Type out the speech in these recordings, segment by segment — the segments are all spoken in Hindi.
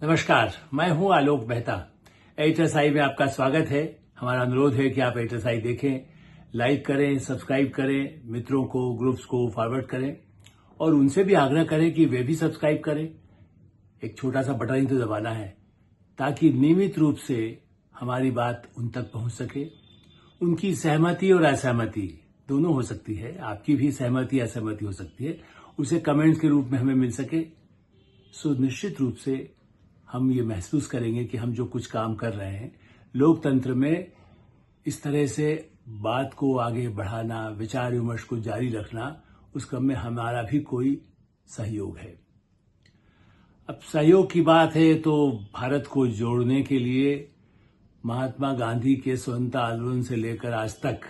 नमस्कार, मैं हूं आलोक मेहता। एचएसआई में आपका स्वागत है। हमारा अनुरोध है कि आप एचएसआई देखें, लाइक करें, सब्सक्राइब करें, मित्रों को, ग्रुप्स को फॉरवर्ड करें और उनसे भी आग्रह करें कि वे भी सब्सक्राइब करें। एक छोटा सा बटन ही तो दबाना है ताकि नियमित रूप से हमारी बात उन तक पहुंच सके। उनकी सहमति और असहमति दोनों हो सकती है, आपकी भी सहमति असहमति हो सकती है, उसे कमेंट्स के रूप में हमें मिल सके। सो निश्चित रूप से हम ये महसूस करेंगे कि हम जो कुछ काम कर रहे हैं लोकतंत्र में, इस तरह से बात को आगे बढ़ाना, विचार विमर्श को जारी रखना, उस क्रम में हमारा भी कोई सहयोग है। अब सहयोग की बात है तो भारत को जोड़ने के लिए महात्मा गांधी के स्वतंत्रता आंदोलन से लेकर आज तक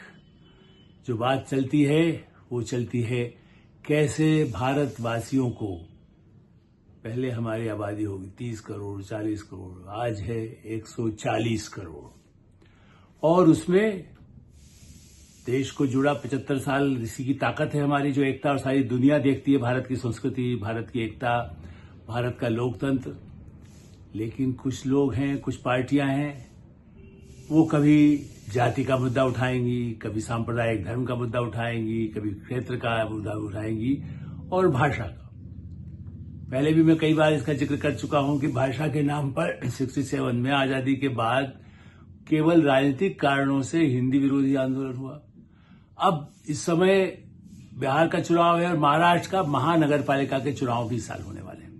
जो बात चलती है वो चलती है कैसे भारतवासियों को, पहले हमारी आबादी होगी 30 करोड़, 40 करोड़, आज है 140 करोड़ और उसमें देश को जुड़ा 75 साल, इसी की ताकत है हमारी जो एकता, और सारी दुनिया देखती है भारत की संस्कृति, भारत की एकता, भारत का लोकतंत्र। लेकिन कुछ लोग हैं, कुछ पार्टियां हैं, वो कभी जाति का मुद्दा उठाएंगी, कभी सांप्रदायिक धर्म का मुद्दा उठाएंगी, कभी क्षेत्र का मुद्दा उठाएंगी और भाषा का। पहले भी मैं कई बार इसका जिक्र कर चुका हूं कि भाषा के नाम पर 67 में आजादी के बाद केवल राजनीतिक कारणों से हिंदी विरोधी आंदोलन हुआ। अब इस समय बिहार का चुनाव है और महाराष्ट्र का महानगरपालिका के चुनाव भी इस साल होने वाले हैं,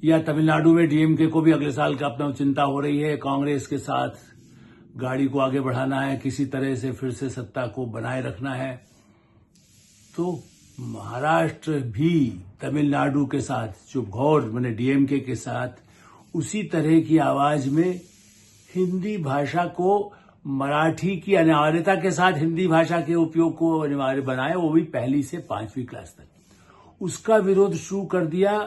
या तमिलनाडु में डीएमके को भी अगले साल का अपना चिंता हो रही है। कांग्रेस के साथ गाड़ी को आगे बढ़ाना है, किसी तरह से फिर से सत्ता को बनाए रखना है। तो महाराष्ट्र भी तमिलनाडु के साथ जो घोर मैंने डीएमके के साथ उसी तरह की आवाज में हिंदी भाषा को, मराठी की अनिवार्यता के साथ हिंदी भाषा के उपयोग को अनिवार्य बनाए, वो भी पहली से 5वीं क्लास तक। उसका विरोध शुरू कर दिया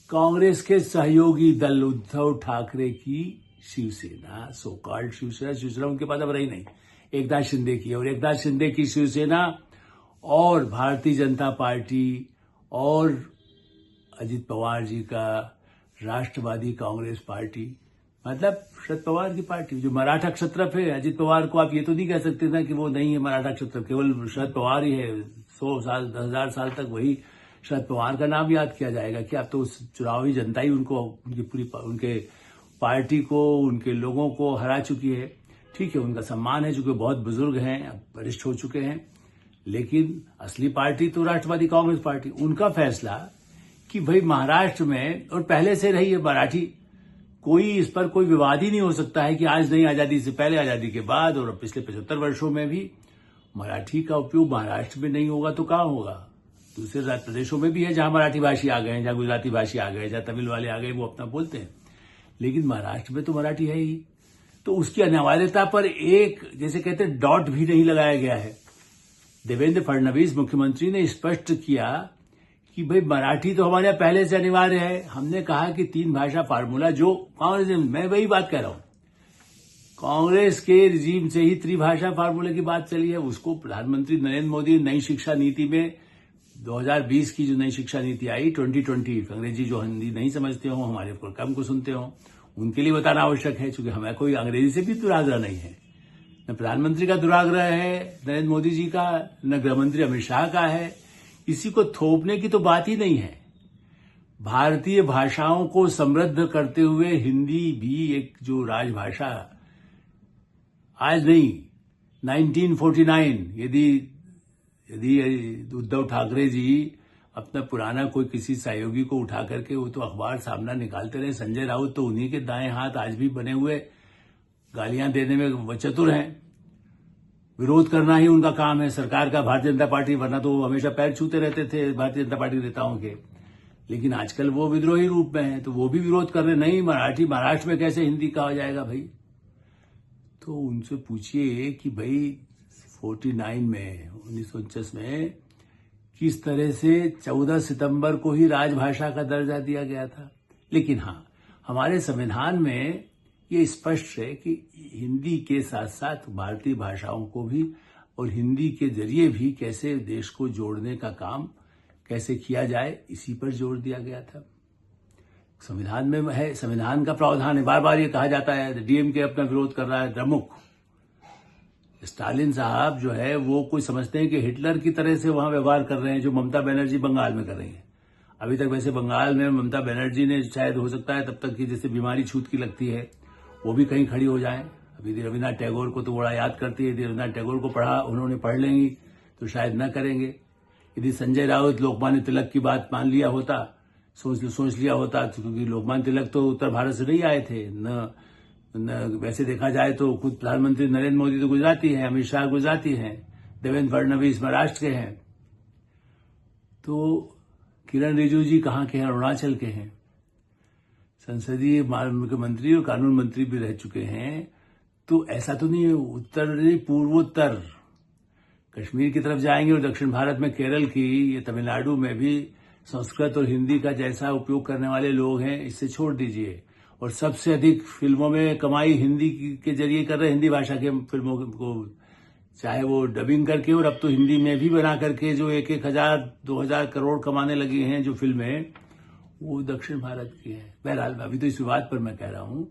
कांग्रेस के सहयोगी दल उद्धव ठाकरे की शिवसेना, सो कॉल्ड शिवसेना उनके पास अब रही नहीं, एकनाथ शिंदे की, और एकनाथ शिंदे की शिवसेना और भारतीय जनता पार्टी और अजित पवार जी का राष्ट्रवादी कांग्रेस पार्टी, मतलब शरद पवार की पार्टी जो मराठा क्षत्रप है। अजित पवार को आप ये तो नहीं कह सकते ना कि वो नहीं है मराठा क्षत्रप, केवल शरद पवार ही है। 100 साल 10,000 साल तक वही शरद पवार का नाम याद किया जाएगा कि आप तो उस चुनावी जनता ही उनको, उनकी पूरी उनके पार्टी को, उनके लोगों को हरा चुकी है। ठीक है, उनका सम्मान है, चूंकि बहुत बुजुर्ग हैं, अब वरिष्ठ हो चुके हैं, लेकिन असली पार्टी तो राष्ट्रवादी कांग्रेस पार्टी। उनका फैसला कि भाई महाराष्ट्र में, और पहले से रही है मराठी, कोई इस पर कोई विवाद ही नहीं हो सकता है कि आज नहीं, आजादी से पहले, आजादी के बाद और पिछले 75 वर्षों में भी मराठी का उपयोग महाराष्ट्र में नहीं होगा तो कहां होगा? दूसरे प्रदेशों में भी है जहां मराठी भाषी आ गए, जहां गुजराती भाषी आ गए, जहां तमिल वाले आ गए, वो अपना बोलते हैं, लेकिन महाराष्ट्र में तो मराठी है ही। तो उसकी अनिवार्यता पर एक, जैसे कहते हैं, डॉट भी नहीं लगाया गया है। देवेंद्र फडणवीस मुख्यमंत्री ने स्पष्ट किया कि भाई मराठी तो हमारे यहां पहले से अनिवार्य है। हमने कहा कि 3 भाषा फार्मूला जो कांग्रेस, मैं वही बात कह रहा हूं, कांग्रेस के रिजीम से ही त्रिभाषा फार्मूले की बात चली है। उसको प्रधानमंत्री नरेंद्र मोदी नई शिक्षा नीति में 2020 की जो नई शिक्षा नीति आई 2020, अंग्रेजी जो हिंदी नहीं समझते हो, हमारे प्रोग्राम को सुनते हो, उनके लिए बताना आवश्यक है, क्योंकि हमें कोई अंग्रेजी से भी दुराग्रह नहीं है। न प्रधानमंत्री का दुराग्रह है नरेंद्र मोदी जी का, न गृहमंत्री अमित शाह का है। इसी को थोपने की तो बात ही नहीं है। भारतीय भाषाओं को समृद्ध करते हुए हिंदी भी एक जो राजभाषा, आज नहीं 1949, यदि उद्धव ठाकरे जी अपना पुराना कोई किसी सहयोगी को उठा करके, वो तो अखबार सामना निकालते रहे, संजय राउत तो उन्हीं के दाएं हाथ आज भी बने हुए, गालियां देने में वो चतुर हैं। विरोध करना ही उनका काम है सरकार का, भारतीय जनता पार्टी, वरना तो वो हमेशा पैर छूते रहते थे भारतीय जनता पार्टी नेताओं के। लेकिन आजकल वो विद्रोही रूप में है, तो वो भी विरोध कर रहे, नहीं मराठी महाराष्ट्र में कैसे हिंदी कहा जाएगा भाई। तो उनसे पूछिए कि भाई 1949 में किस तरह से 14 सितंबर को ही राजभाषा का दर्जा दिया गया था। लेकिन हाँ, हमारे संविधान में ये स्पष्ट है कि हिंदी के साथ साथ भारतीय भाषाओं को भी, और हिंदी के जरिए भी कैसे देश को जोड़ने का काम कैसे किया जाए, इसी पर जोर दिया गया था। संविधान में है, संविधान का प्रावधान है। बार बार ये कहा जाता है डीएमके अपना विरोध कर रहा है। प्रमुख स्टालिन साहब जो है वो कोई समझते हैं कि हिटलर की तरह से वहां व्यवहार कर रहे हैं जो ममता बनर्जी बंगाल में कर रही है। अभी तक वैसे बंगाल में ममता बनर्जी ने शायद हो सकता है तब तक की जैसे बीमारी छूत की लगती है वो भी कहीं खड़ी हो जाए। अभी रविन्द्रनाथ टैगोर को तो बड़ा याद करती है, यदि रविन्द्रनाथ टैगोर को उन्होंने पढ़ लेंगी तो शायद न करेंगे। यदि संजय राउत लोकमान्य तिलक की बात मान लिया होता, सोच लिया होता, क्योंकि लोकमान्य तिलक तो उत्तर भारत से नहीं आए थे न वैसे देखा जाए तो खुद प्रधानमंत्री नरेंद्र मोदी तो गुजराती हैं, अमित शाह गुजराती हैं, देवेंद्र फडणवीस महाराष्ट्र के हैं, तो किरण रिजिजू जी कहाँ के हैं? अरुणाचल के हैं। संसदीय मुख्यमंत्री और कानून मंत्री भी रह चुके हैं। तो ऐसा तो नहीं है उत्तर नहीं पूर्वोत्तर कश्मीर की तरफ जाएंगे और दक्षिण भारत में केरल की, ये तमिलनाडु में भी संस्कृत और हिंदी का जैसा उपयोग करने वाले लोग हैं, इससे छोड़ दीजिए। और सबसे अधिक फिल्मों में कमाई हिंदी के जरिए कर रहे, हिंदी भाषा के फिल्मों को, चाहे वो डबिंग करके और अब तो हिंदी में भी बना करके जो 1,000 2,000 करोड़ कमाने लगी हैं जो फिल्में, वो दक्षिण भारत की है। बहरहाल अभी तो इस विवाद पर मैं कह रहा हूं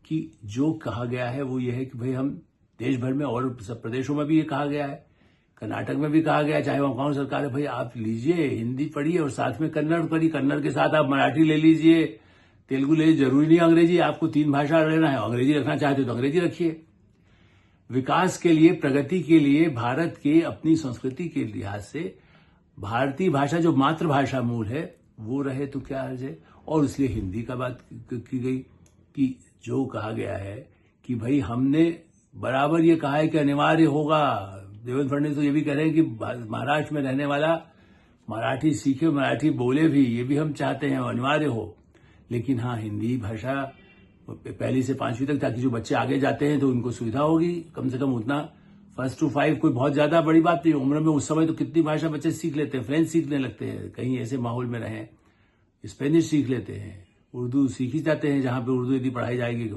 कि जो कहा गया है वो ये है कि भाई हम देश भर में और सब प्रदेशों में भी ये कहा गया है, कर्नाटक में भी कहा गया, चाहे वहां कौन सरकार है, भाई आप लीजिए हिंदी पढ़िए और साथ में कन्नड़ पढ़िए, कन्नड़ के साथ आप मराठी ले लीजिए, तेलुगु ले, जरूरी नहीं अंग्रेजी, आपको 3 भाषा लेना है, अंग्रेजी रखना चाहते हो तो अंग्रेजी रखिए। विकास के लिए, प्रगति के लिए, भारत के अपनी संस्कृति के लिहाज से भारतीय भाषा जो मातृभाषा मूल है वो रहे तो क्या अर्ज है। और इसलिए हिंदी का बात की गई कि जो कहा गया है कि भाई हमने बराबर ये कहा है कि अनिवार्य होगा। देवेंद्र फडणवीस तो ये भी कह रहे हैं कि महाराष्ट्र में रहने वाला मराठी सीखे, मराठी बोले भी, ये भी हम चाहते हैं अनिवार्य हो। लेकिन हाँ, हिंदी भाषा 1ली से 5वीं तक, ताकि जो बच्चे आगे जाते हैं तो उनको सुविधा होगी। कम से कम उतना 1 to 5 कोई बहुत ज्यादा बड़ी बात नहीं। उम्र में उस समय तो कितनी भाषा बच्चे सीख लेते हैं, फ्रेंच सीखने लगते हैं, कहीं ऐसे माहौल में रहें, स्पेनिश सीख लेते हैं, उर्दू सीख ही जाते हैं जहां पे उर्दू यदि पढ़ाई जाएगी।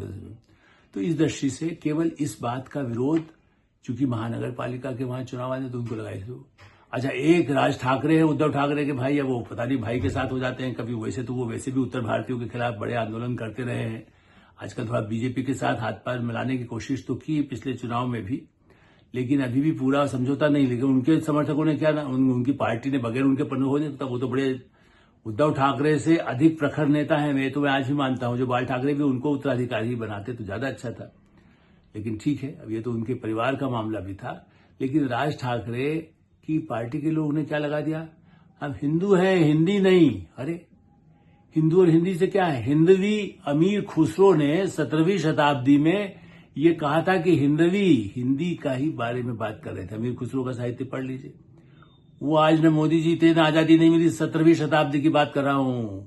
तो इस दृष्टि से केवल इस बात का विरोध, चूंकि महानगर पालिका के वहां चुनाव आने तो उनको लगाए दो। अच्छा, एक राज ठाकरे है, उद्धव ठाकरे के भाई है, वो पता नहीं भाई के साथ हो जाते हैं कभी। वैसे तो वो वैसे भी उत्तर भारतीयों के खिलाफ बड़े आंदोलन करते रहे हैं। आजकल थोड़ा बीजेपी के साथ हाथ पैर मिलाने की कोशिश तो की पिछले चुनाव में भी, लेकिन अभी भी पूरा समझौता नहीं। लेकिन उनके समर्थकों ने क्या ना, उनकी पार्टी ने बगैर उनके पन्ने होने तब वो तो बड़े उद्धव ठाकरे से अधिक प्रखर नेता है। मैं आज भी मानता हूं जो बाल ठाकरे भी उनको उत्तराधिकारी बनाते तो ज्यादा अच्छा था। लेकिन ठीक है, अब ये तो उनके परिवार का मामला भी था। लेकिन राज ठाकरे की पार्टी के लोग ने क्या लगा दिया, हम हिंदू हैं, हिंदी नहीं। अरे हिंदू और हिंदी से क्या है? हिंदवी अमीर खुसरो ने 17वीं शताब्दी में ये कहा था कि हिंदी का ही बारे में बात कर रहे थे। अमीर खुसरो का साहित्य पढ़ लीजिए। वो आज न मोदी जी थे, न आजादी नहीं मिली, 17वीं शताब्दी की बात कर रहा हूं।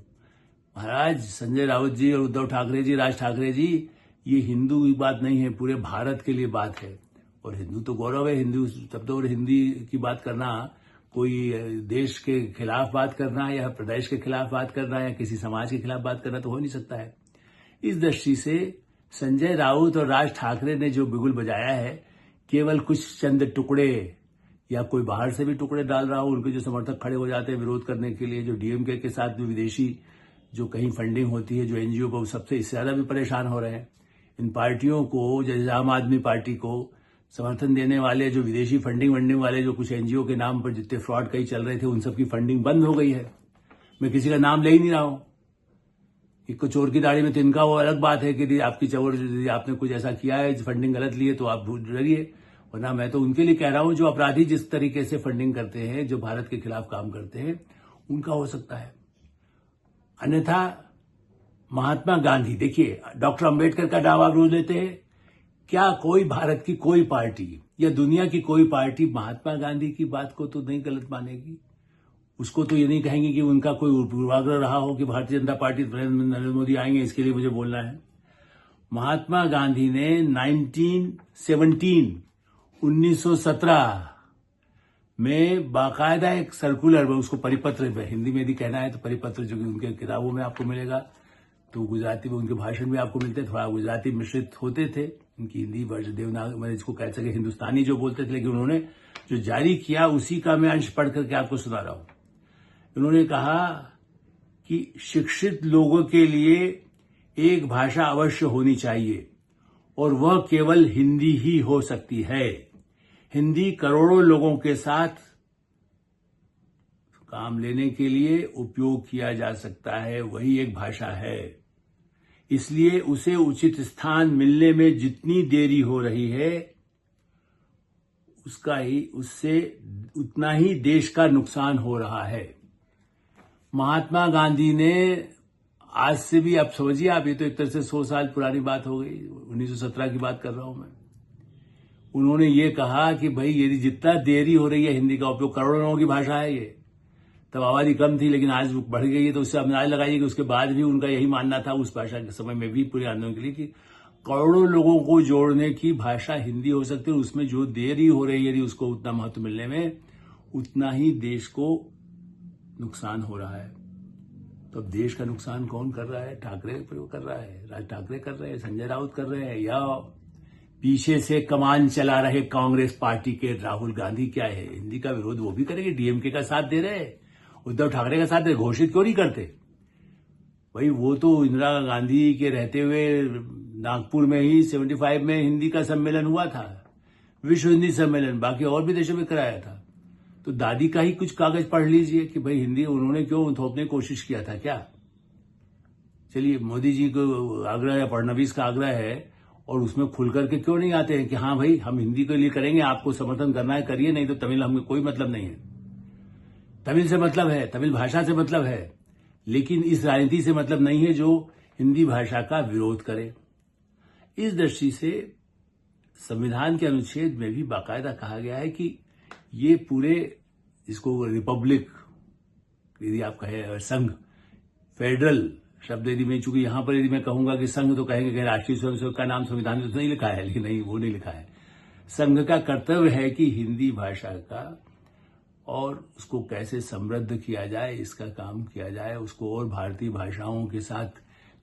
महाराज संजय राउत जी और उद्धव ठाकरे जी, राज ठाकरे जी, ये हिंदू की बात नहीं है, पूरे भारत के लिए बात है। और हिंदू तो गौरव है, हिंदू शब्द और हिंदी की बात करना, कोई देश के खिलाफ बात करना या प्रदेश के खिलाफ बात करना या किसी समाज के खिलाफ बात करना तो हो नहीं सकता है। इस दृष्टि से संजय राउत और राज ठाकरे ने जो बिगुल बजाया है, केवल कुछ चंद टुकड़े या कोई बाहर से भी टुकड़े डाल रहा हो, उनके जो समर्थक खड़े हो जाते हैं विरोध करने के लिए, जो डीएमके के साथ भी विदेशी जो कहीं फंडिंग होती है, जो एनजीओ को, सबसे इससे ज्यादा भी परेशान हो रहे हैं। इन पार्टियों को, जैसे आम आदमी पार्टी को समर्थन देने वाले जो विदेशी फंडिंग वाले जो कुछ एनजीओ के नाम पर जितने फ्रॉड कई चल रहे थे, उन सबकी फंडिंग बंद हो गई है। मैं किसी का नाम ले ही नहीं रहा हूं। एक को चोर की दाढ़ी में तिनका, वो अलग बात है कि आपकी चोर, यदि आपने कुछ ऐसा किया है, फंडिंग गलत ली है तो आप डरिए। वरना मैं तो उनके लिए कह रहा हूं जो अपराधी जिस तरीके से फंडिंग करते हैं, जो भारत के खिलाफ काम करते हैं, उनका हो सकता है। अन्यथा महात्मा गांधी, देखिए डॉक्टर अंबेडकर का नाम आप रोज लेते हैं, क्या कोई भारत की कोई पार्टी या दुनिया की कोई पार्टी महात्मा गांधी की बात को तो नहीं गलत मानेगी? उसको तो ये नहीं कहेंगे कि उनका कोई पूर्वाग्रह रहा हो कि भारतीय जनता पार्टी नरेंद्र मोदी आएंगे इसके लिए मुझे बोलना है। महात्मा गांधी ने 1917 में बाकायदा एक सर्कुलर, उसको परिपत्र, हिंदी में यदि कहना है तो परिपत्र, जो कि उनके किताबों में आपको मिलेगा, तो गुजराती में उनके भाषण भी आपको मिलते, थोड़ा गुजराती मिश्रित होते थे। उनकी हिंदी वर्ष देवनागरी, इसको कह सके हिंदुस्तानी जो बोलते थे, लेकिन उन्होंने जो जारी किया उसी का मैं अंश पढ़ करके आपको सुना रहा हूं। उन्होंने कहा कि शिक्षित लोगों के लिए एक भाषा अवश्य होनी चाहिए और वह केवल हिंदी ही हो सकती है। हिंदी करोड़ों लोगों के साथ काम लेने के लिए उपयोग किया जा सकता है, वही एक भाषा है। इसलिए उसे उचित स्थान मिलने में जितनी देरी हो रही है उससे उतना ही देश का नुकसान हो रहा है। महात्मा गांधी ने आज से भी, आप समझिए, आप ये तो एक तरह से 100 साल पुरानी बात हो गई, 1917 की बात कर रहा हूं मैं। उन्होंने ये कहा कि भाई यदि जितना देरी हो रही है हिंदी का उपयोग, करोड़ों लोगों की भाषा है ये, तब आबादी कम थी लेकिन आज बढ़ गई है, तो उससे अंदाज लगाइए कि उसके बाद भी उनका यही मानना था उस भाषा के समय में भी, पूरे आंदोलन के लिए, कि करोड़ों लोगों को जोड़ने की भाषा हिंदी हो सकती है। उसमें जो देरी हो रही है यदि उसको उतना महत्व मिलने में, उतना ही देश को नुकसान हो रहा है। तो अब देश का नुकसान कौन कर रहा है? ठाकरे कर रहा है, राज ठाकरे कर रहे हैं, संजय राउत कर रहे हैं, या पीछे से कमान चला रहे कांग्रेस पार्टी के राहुल गांधी क्या है? हिंदी का विरोध वो भी करेंगे, डीएमके का साथ दे रहे हैं, उद्धव ठाकरे का साथ दे, घोषित क्यों नहीं करते? भाई वो तो इंदिरा गांधी के रहते हुए नागपुर में ही 75 में हिंदी का सम्मेलन हुआ था, विश्व हिंदी सम्मेलन, बाकी और भी देशों में कराया था। तो दादी का ही कुछ कागज पढ़ लीजिए कि भाई हिंदी उन्होंने क्यों थोपने की कोशिश किया था क्या? चलिए, मोदी जी को आग्रह है, फडणवीस का आग्रह है, और उसमें खुल करके क्यों नहीं आते हैं कि हाँ भाई हम हिंदी के लिए करेंगे, आपको समर्थन करना है करिए, नहीं तो तमिल हमें कोई मतलब नहीं है। तमिल से मतलब है, तमिल भाषा से मतलब है, लेकिन इस राजनीति से मतलब नहीं है जो हिंदी भाषा का विरोध करे। इस दृष्टि से संविधान के अनुच्छेद में भी बाकायदा कहा गया है कि ये पूरे, इसको रिपब्लिक यदि आप कहें, संघ, फेडरल शब्द यदि मैं, चूंकि यहां पर यदि मैं कहूंगा कि संघ तो कहेंगे कि राष्ट्रीय स्वयंसेवक का नाम संविधान में तो नहीं लिखा है, लेकिन नहीं, वो नहीं लिखा है। संघ का कर्तव्य है कि हिंदी भाषा का और उसको कैसे समृद्ध किया जाए, इसका काम किया जाए, उसको और भारतीय भाषाओं के साथ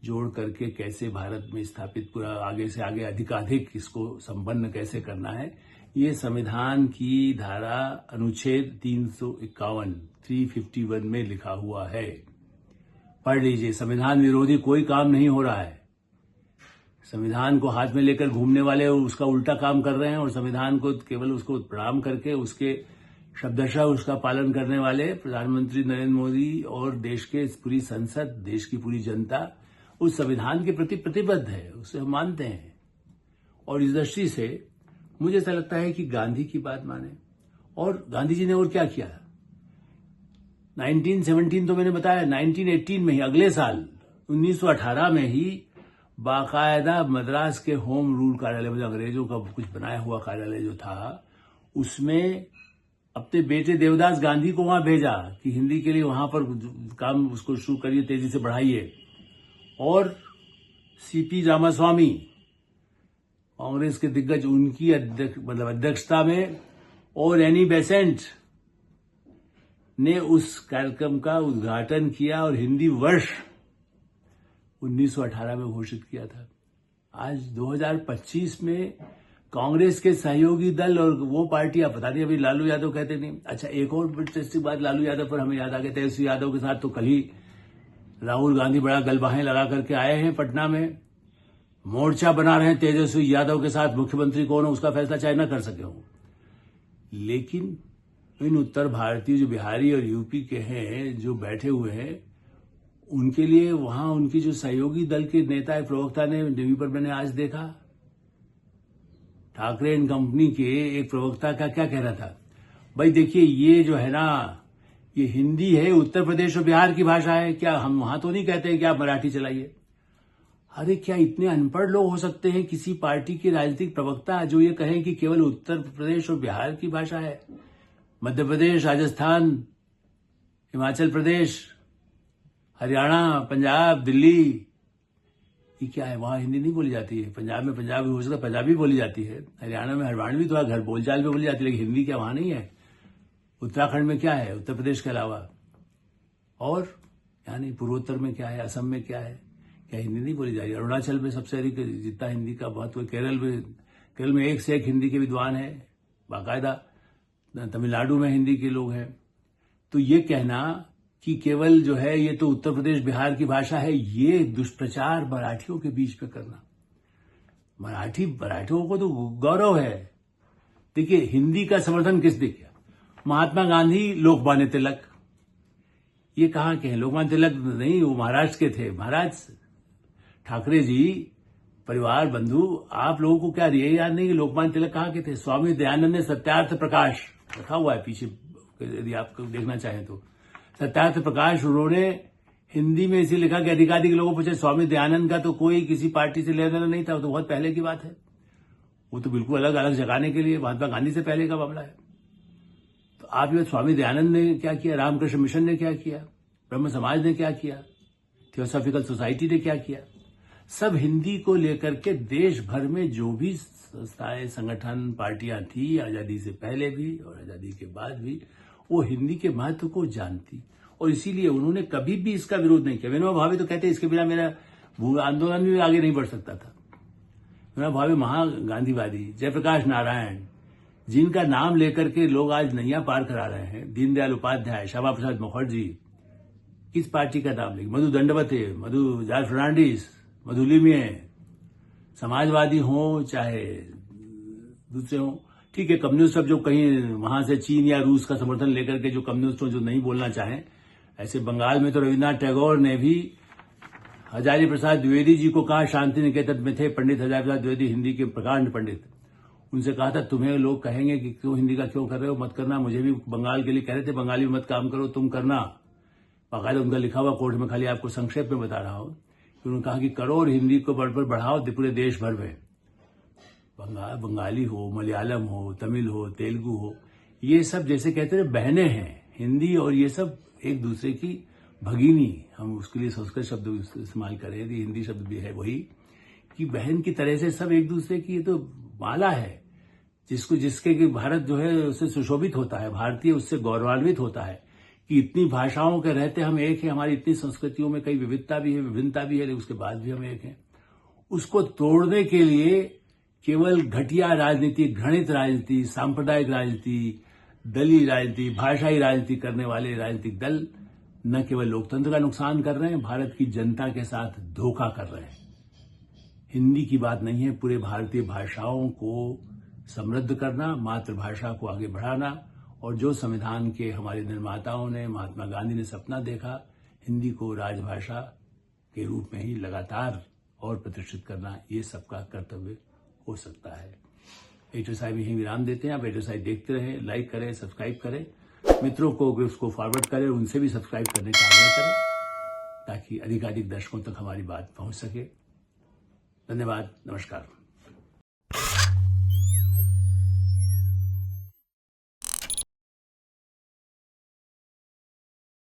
जोड़ करके कैसे भारत में स्थापित, पूरा आगे से आगे अधिकाधिक इसको संपन्न कैसे करना है, ये संविधान की धारा अनुच्छेद 351 में लिखा हुआ है। पढ़ लीजिए। संविधान विरोधी कोई काम नहीं हो रहा है। संविधान को हाथ में लेकर घूमने वाले उसका उल्टा काम कर रहे हैं, और संविधान को केवल उसको प्रणाम करके उसके शब्दशः उसका पालन करने वाले प्रधानमंत्री नरेंद्र मोदी और देश के पूरी संसद, देश की पूरी जनता उस संविधान के प्रति प्रतिबद्ध है, उसे हम मानते हैं। और इस दृष्टि से मुझे ऐसा लगता है कि गांधी की बात माने। और गांधी जी ने और क्या किया? 1917 तो मैंने बताया, 1918 में ही, अगले साल 1918 में ही बाकायदा मद्रास के होम रूल कार्यालय में, अंग्रेजों का कुछ बनाया हुआ कार्यालय जो था, उसमें अपने बेटे देवदास गांधी को वहां भेजा कि हिंदी के लिए वहां पर काम उसको शुरू करिए, तेजी से बढ़ाइए। और सीपी रामास्वामी, कांग्रेस के दिग्गज, उनकी अध्यक्षता में, और एनी बेसेंट ने उस कार्यक्रम का उद्घाटन किया और हिंदी वर्ष 1918 में घोषित किया था। आज 2025 में कांग्रेस के सहयोगी दल और वो पार्टियां, पता नहीं अभी लालू यादव कहते नहीं। अच्छा, एक और इंटरेस्टिंग बात लालू यादव पर हमें याद आ गया, तेजस्वी यादव के साथ तो कल ही राहुल गांधी बड़ा गलबाहें लगा करके आए हैं पटना में, मोर्चा बना रहे हैं तेजस्वी यादव के साथ। मुख्यमंत्री कौन हो उसका फैसला चाहे न कर सके हो, लेकिन इन उत्तर भारतीय जो बिहारी और यूपी के हैं जो बैठे हुए हैं, उनके लिए वहां उनकी जो सहयोगी दल के नेता है, प्रवक्ता ने टीवी पर मैंने आज देखा, ठाकरे एंड कंपनी के एक प्रवक्ता का क्या कहना था, भाई देखिए ये जो है ना, ये हिंदी है, उत्तर प्रदेश और बिहार की भाषा है, क्या हम वहां तो नहीं कहते हैं कि आप मराठी चलाइए? अरे क्या इतने अनपढ़ लोग हो सकते हैं किसी पार्टी के राजनीतिक प्रवक्ता जो ये कहें कि केवल उत्तर प्रदेश और बिहार की भाषा है? मध्य प्रदेश, राजस्थान, हिमाचल प्रदेश, हरियाणा, पंजाब, दिल्ली, ये क्या है? वहां हिंदी नहीं बोली जाती है। पंजाब में पंजाबी हो सकता है, पंजाबी बोली जाती है। हरियाणा में हरियाणवी तो घर बोलचाल में बोली जाती है, लेकिन हिंदी क्या वहां नहीं है? उत्तराखंड में क्या है उत्तर प्रदेश के अलावा? और यानी पूर्वोत्तर में क्या है, असम में क्या है, क्या हिंदी नहीं बोली जा रही? अरुणाचल में सबसे अधिक जितना हिंदी का महत्व, केरल में एक से एक हिंदी के विद्वान है बाकायदा, तमिलनाडु में हिंदी के लोग हैं। तो ये कहना कि केवल जो है ये तो उत्तर प्रदेश बिहार की भाषा है, ये दुष्प्रचार मराठियों के बीच में करना। मराठियों को तो गौरव है। देखिए, हिंदी का समर्थन किसने किया? महात्मा गांधी, लोकमान्य तिलक। ये कहां के हैं? लोकमान्य तिलक नहीं, वो महाराष्ट्र के थे। महाराज ठाकरे जी, परिवार, बंधु, आप लोगों को क्या ये याद नहीं कि लोकमान्य तिलक कहां के थे? स्वामी दयानंद ने सत्यार्थ प्रकाश रखा हुआ है पीछे, यदि आप देखना चाहें तो। सत्यार्थ प्रकाश उन्होंने हिंदी में इसे लिखा कि अधिकाधिक लोगों पूछे, स्वामी दयानंद का तो कोई किसी पार्टी से लेना देना नहीं था, वो तो बहुत पहले की बात है। वो तो बिल्कुल अलग अलग जगाने के लिए महात्मा गांधी से पहले का मामला है। तो आप ये स्वामी दयानंद ने क्या किया, रामकृष्ण मिशन ने क्या किया, ब्रह्म समाज ने क्या किया, थियोसॉफिकल सोसाइटी ने क्या किया, सब हिंदी को लेकर के देश भर में जो भी संस्थाएं, संगठन, पार्टियां थी, आजादी से पहले भी और आजादी के बाद भी, वो हिंदी के महत्व को जानती, और इसीलिए उन्होंने कभी भी इसका विरोध नहीं किया। विनोबा भावे तो कहते इसके बिना मेरा आंदोलन भी आगे नहीं बढ़ सकता था। विनोबा भावे महागांधीवादी, जयप्रकाश नारायण, जिनका नाम लेकर के लोग आज नैया पार करा रहे हैं, दीनदयाल उपाध्याय, श्यामा प्रसाद मुखर्जी, किस पार्टी का नाम लेंगे? मधु दंडवते, मधु जॉर्ज फर्नांडिस, मधु लिमिये, समाजवादी हो चाहे दूसरे हो, ठीक है। कम्युनिस्ट सब जो कहीं वहां से चीन या रूस का समर्थन लेकर के जो कम्युनिस्ट हो, जो नहीं बोलना चाहें, ऐसे बंगाल में तो रविन्द्रनाथ टैगोर ने भी हजारी प्रसाद द्विवेदी जी को कहा, शांति निकेतन में थे पंडित हजारी प्रसाद द्विवेदी, हिंदी के प्रकांड पंडित, उनसे कहा था तुम्हें लोग कहेंगे कि क्यों हिंदी का क्यों कर रहे हो, मत करना। मुझे भी बंगाल के लिए कह रहे थे, बंगाली में मत काम करो, तुम करना। बाकायदा उनका लिखा हुआ कोर्ट में, खाली आपको संक्षेप में बता रहा हूं। उन्होंने कहा कि करो और हिंदी को बढ़ाओ पूरे देश भर में। बंगाली हो, मलयालम हो, तमिल हो, तेलुगु हो, ये सब जैसे कहते हैं बहनें हैं। हिंदी और ये सब एक दूसरे की भगिनी, हम उसके लिए संस्कृत शब्द इस्तेमाल करें, यदि हिंदी शब्द भी है वही, कि बहन की तरह से सब एक दूसरे की, ये तो माला है जिसके कि भारत जो है उससे सुशोभित होता है, भारतीय उससे गौरवान्वित होता है कि इतनी भाषाओं के रहते हम एक है, हमारी इतनी संस्कृतियों में कई विविधता भी है, विभिन्नता भी है, लेकिन उसके बाद भी हम एक हैं। उसको तोड़ने के लिए केवल घटिया राजनीति, घृणित राजनीति, सांप्रदायिक राजनीति, दलीय राजनीति, भाषाई राजनीति करने वाले राजनीतिक दल न केवल लोकतंत्र का नुकसान कर रहे हैं, भारत की जनता के साथ धोखा कर रहे हैं। हिंदी की बात नहीं है, पूरे भारतीय भाषाओं को समृद्ध करना, मातृभाषा को आगे बढ़ाना, और जो संविधान के हमारे निर्माताओं ने, महात्मा गांधी ने सपना देखा, हिंदी को राजभाषा के रूप में ही लगातार और प्रतिष्ठित करना, ये सबका कर्तव्य हो सकता है। एचएसआई में ही विराम देते हैं। आप एचएसआई देखते रहें, लाइक करें, सब्सक्राइब करें, मित्रों को, ग्रुप्स को फॉरवर्ड करें, उनसे भी सब्सक्राइब करने का आग्रह करें, ताकि अधिकाधिक दर्शकों तक हमारी बात पहुंच सके। धन्यवाद, नमस्कार।